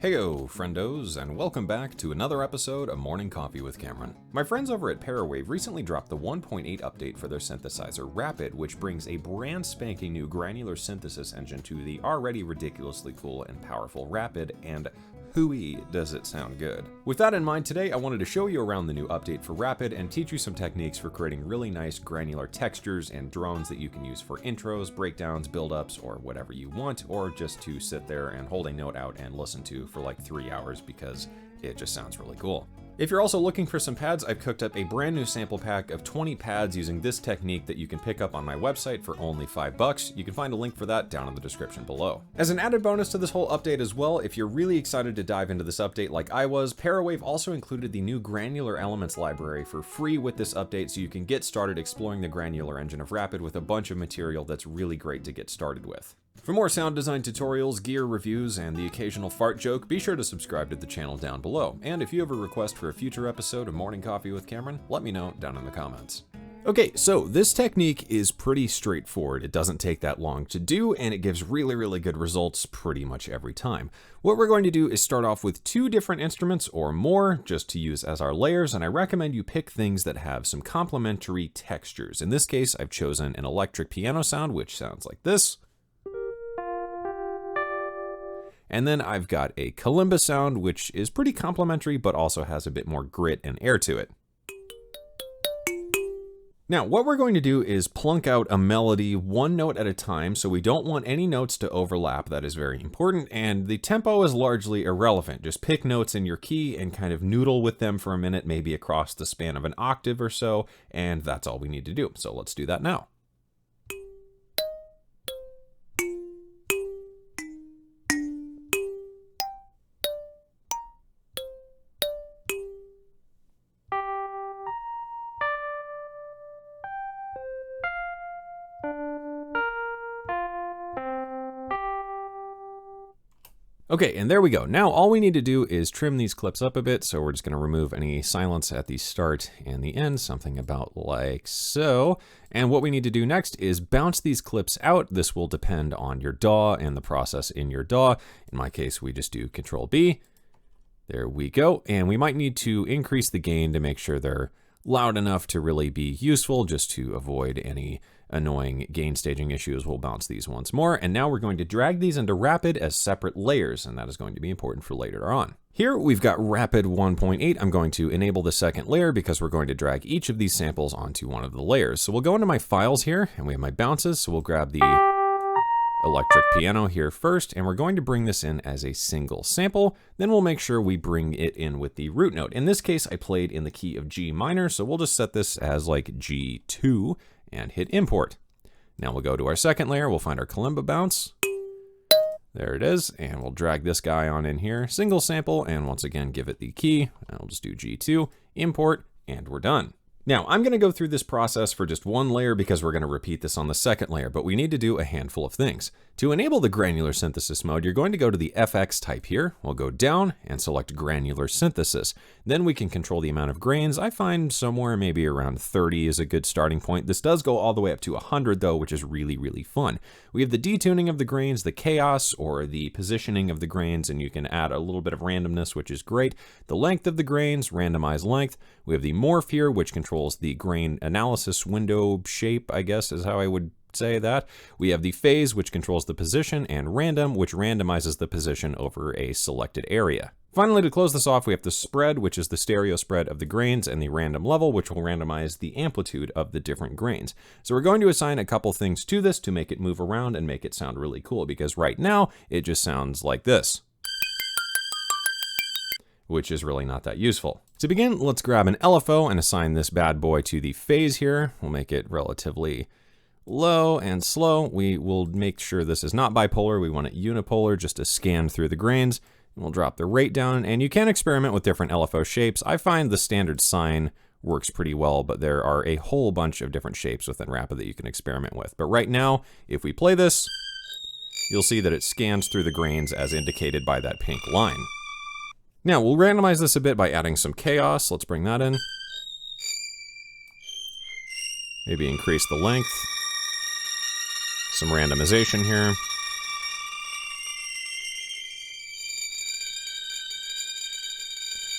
Heyo, friendos, and welcome back to another episode of Morning Coffee with Cameron. My friends over at Parawave recently dropped the 1.8 update for their synthesizer Rapid, which brings a brand spanking new granular synthesis engine to the already ridiculously cool and powerful Rapid, and hooey, does it sound good. With that in mind, today I wanted to show you around the new update for Rapid and teach you some techniques for creating really nice granular textures and drones that you can use for intros, breakdowns, build-ups, or whatever you want, or just to sit there and hold a note out and listen to for like 3 hours because it just sounds really cool. If you're also looking for some pads, I've cooked up a brand new sample pack of 20 pads using this technique that you can pick up on my website for only $5. You can find a link for that down in the description below. As an added bonus to this whole update as well, if you're really excited to dive into this update like I was, Parawave also included the new Granular Elements library for free with this update, so you can get started exploring the granular engine of Rapid with a bunch of material that's really great to get started with. For more sound design tutorials, gear reviews, and the occasional fart joke, be sure to subscribe to the channel down below. And if you have a request for a future episode of Morning Coffee with Cameron, let me know down in the comments. Okay, so this technique is pretty straightforward. It doesn't take that long to do, and it gives really good results pretty much every time. What we're going to do is start off with 2 different instruments or more just to use as our layers, and I recommend you pick things that have some complementary textures. In this case, I've chosen an electric piano sound, which sounds like this. And then I've got a kalimba sound, which is pretty complementary, but also has a bit more grit and air to it. Now, what we're going to do is plunk out a melody one note at a time, so we don't want any notes to overlap. That is very important, and the tempo is largely irrelevant. Just pick notes in your key and kind of noodle with them for a minute, maybe across the span of an octave or so, and that's all we need to do. So let's do that now. Okay, and there we go. Now all we need to do is trim these clips up a bit, so we're just going to remove any silence at the start and the end, something about like so. And what we need to do next is bounce these clips out. This will depend on your DAW and the process in your DAW. In my case, we just do Control B. There we go. And we might need to increase the gain to make sure they're loud enough to really be useful, just to avoid any annoying gain staging issues. We'll bounce these once more, and now we're going to drag these into Rapid as separate layers, and that is going to be important for later on. Here we've got Rapid 1.8. I'm going to enable the second layer because we're going to drag each of these samples onto one of the layers. So we'll go into my files here, and we have my bounces, so we'll grab the electric piano here first, and we're going to bring this in as a single sample. Then we'll make sure we bring it in with the root note. In this case, I played in the key of G minor, so we'll just set this as like G2 and hit import. Now we'll go to our second layer, we'll find our kalimba bounce. There it is, and we'll drag this guy on in here, single sample, and once again give it the key. I'll just do G2, import, and we're done. Now, I'm going to go through this process for just one layer because we're going to repeat this on the second layer, but we need to do a handful of things. To enable the granular synthesis mode, you're going to go to the FX type here. We'll go down and select granular synthesis. Then we can control the amount of grains. I find somewhere maybe around 30 is a good starting point. This does go all the way up to 100 though, which is really fun. We have the detuning of the grains, the chaos or the positioning of the grains, and you can add a little bit of randomness, which is great. The length of the grains, randomize length. We have the morph here, which controls the grain analysis window shape, I guess is how I would say that. We have the phase, which controls the position, and random, which randomizes the position over a selected area. Finally, to close this off, we have the spread, which is the stereo spread of the grains, and the random level, which will randomize the amplitude of the different grains. So we're going to assign a couple things to this to make it move around and make it sound really cool, because right now it just sounds like this, which is really not that useful. To begin, let's grab an LFO and assign this bad boy to the phase here. We'll make it relatively low and slow. We will make sure this is not bipolar. We want it unipolar just to scan through the grains. We'll drop the rate down, and you can experiment with different LFO shapes. I find the standard sine works pretty well, but there are a whole bunch of different shapes within Rapid that you can experiment with. But right now, if we play this, you'll see that it scans through the grains as indicated by that pink line. Now, we'll randomize this a bit by adding some chaos. Let's bring that in. Maybe increase the length. Some randomization here.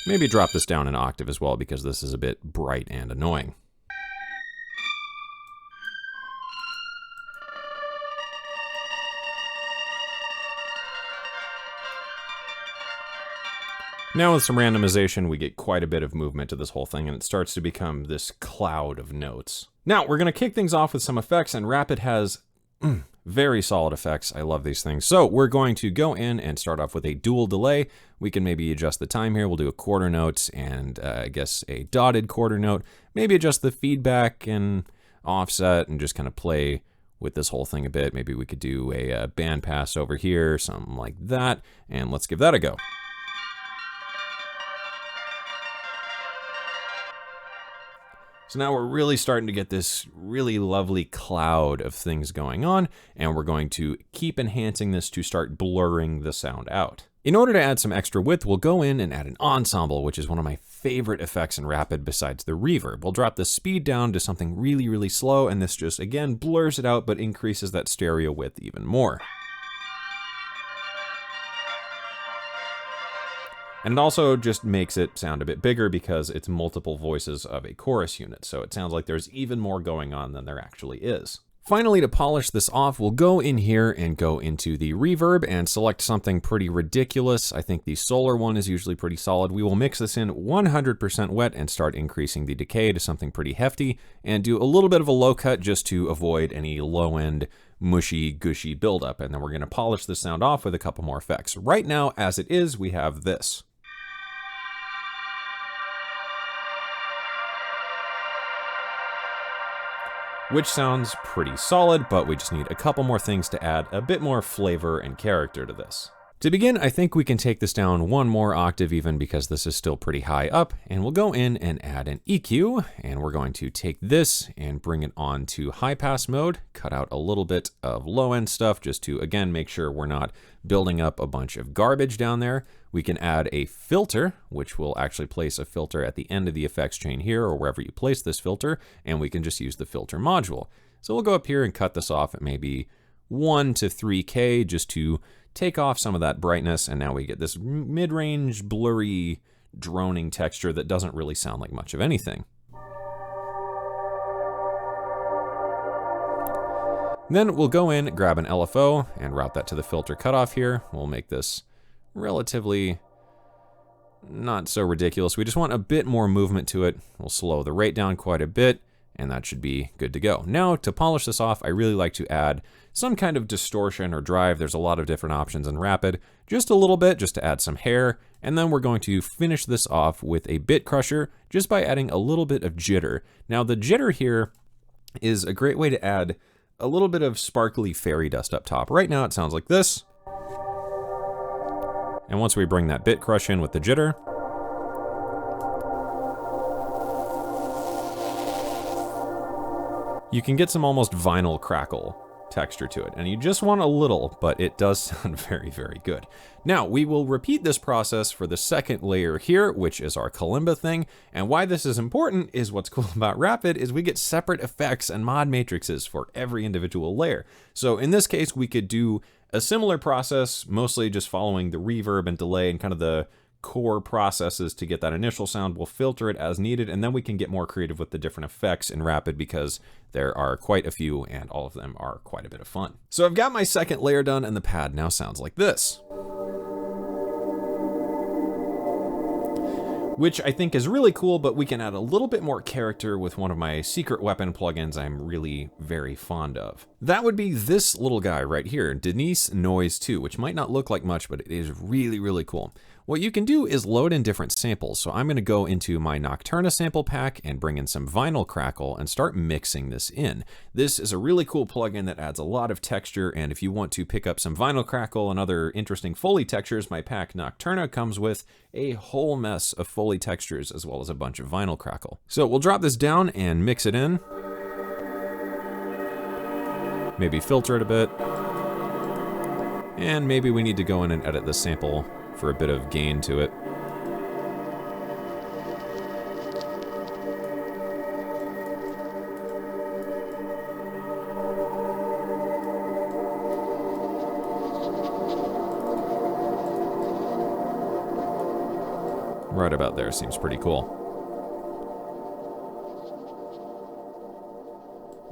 Maybe drop this down an octave as well because this is a bit bright and annoying. Now with some randomization, we get quite a bit of movement to this whole thing, and it starts to become this cloud of notes. Now, we're going to kick things off with some effects, and Rapid has very solid effects. I love these things. So we're going to go in and start off with a dual delay. We can maybe adjust the time here. We'll do a quarter note and I guess a dotted quarter note. Maybe adjust the feedback and offset and just kind of play with this whole thing a bit. Maybe we could do a band pass over here, something like that. And let's give that a go. So now we're really starting to get this really lovely cloud of things going on, and we're going to keep enhancing this to start blurring the sound out. In order to add some extra width, we'll go in and add an ensemble, which is one of my favorite effects in Rapid besides the reverb. We'll drop the speed down to something really, really slow, and this just, again, blurs it out, but increases that stereo width even more. And it also just makes it sound a bit bigger because it's multiple voices of a chorus unit, so it sounds like there's even more going on than there actually is. Finally, to polish this off, we'll go in here and go into the reverb and select something pretty ridiculous. I think the solar one is usually pretty solid. We will mix this in 100% wet and start increasing the decay to something pretty hefty and do a little bit of a low cut just to avoid any low end mushy, gushy buildup. And then we're going to polish this sound off with a couple more effects. Right now, as it is, we have this. Which sounds pretty solid, but we just need a couple more things to add a bit more flavor and character to this. To begin, I think we can take this down one more octave even because this is still pretty high up, and we'll go in and add an EQ, and we're going to take this and bring it on to high pass mode, cut out a little bit of low end stuff just to, again, make sure we're not building up a bunch of garbage down there. We can add a filter, which will actually place a filter at the end of the effects chain here or wherever you place this filter, and we can just use the filter module. So we'll go up here and cut this off at maybe 1 to 3K just to take off some of that brightness, and now we get this mid-range, blurry, droning texture that doesn't really sound like much of anything. Then we'll go in, grab an LFO, and route that to the filter cutoff here. We'll make this relatively not so ridiculous. We just want a bit more movement to it. We'll slow the rate down quite a bit, and that should be good to go. Now, to polish this off, I really like to add some kind of distortion or drive. There's a lot of different options in Rapid. Just a little bit, just to add some hair. And then we're going to finish this off with a bit crusher, just by adding a little bit of jitter. Now, the jitter here is a great way to add a little bit of sparkly fairy dust up top. Right now, it sounds like this. And once we bring that bit crush in with the jitter, you can get some almost vinyl crackle texture to it, and you just want a little, but it does sound very, very good. Now, we will repeat this process for the second layer here, which is our kalimba thing, and why this is important is what's cool about Rapid is we get separate effects and mod matrices for every individual layer. So in this case, we could do a similar process, mostly just following the reverb and delay and kind of the core processes to get that initial sound. We'll filter it as needed, and then we can get more creative with the different effects in Rapid because there are quite a few and all of them are quite a bit of fun. So I've got my second layer done and the pad now sounds like this, which I think is really cool, but we can add a little bit more character with one of my secret weapon plugins I'm really very fond of. That would be this little guy right here, Denise Noise 2, which might not look like much, but it is really, really cool. What you can do is load in different samples. So I'm going to go into my Nocturna sample pack and bring in some vinyl crackle and start mixing this in. This is a really cool plugin that adds a lot of texture, and if you want to pick up some vinyl crackle and other interesting Foley textures, my pack Nocturna comes with a whole mess of Foley textures as well as a bunch of vinyl crackle. So we'll drop this down and mix it in. Maybe filter it a bit. And maybe we need to go in and edit this sample for a bit of gain to it. Right about there seems pretty cool.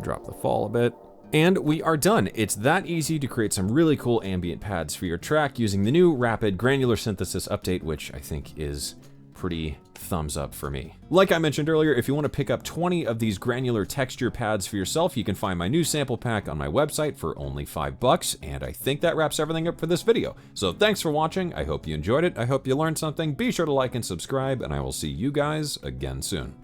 Drop the fall a bit. And we are done. It's that easy to create some really cool ambient pads for your track using the new Rapid Granular Synthesis update, which I think is pretty thumbs up for me. Like I mentioned earlier, if you want to pick up 20 of these granular texture pads for yourself, you can find my new sample pack on my website for only $5, and I think that wraps everything up for this video. So thanks for watching, I hope you enjoyed it, I hope you learned something, be sure to like and subscribe, and I will see you guys again soon.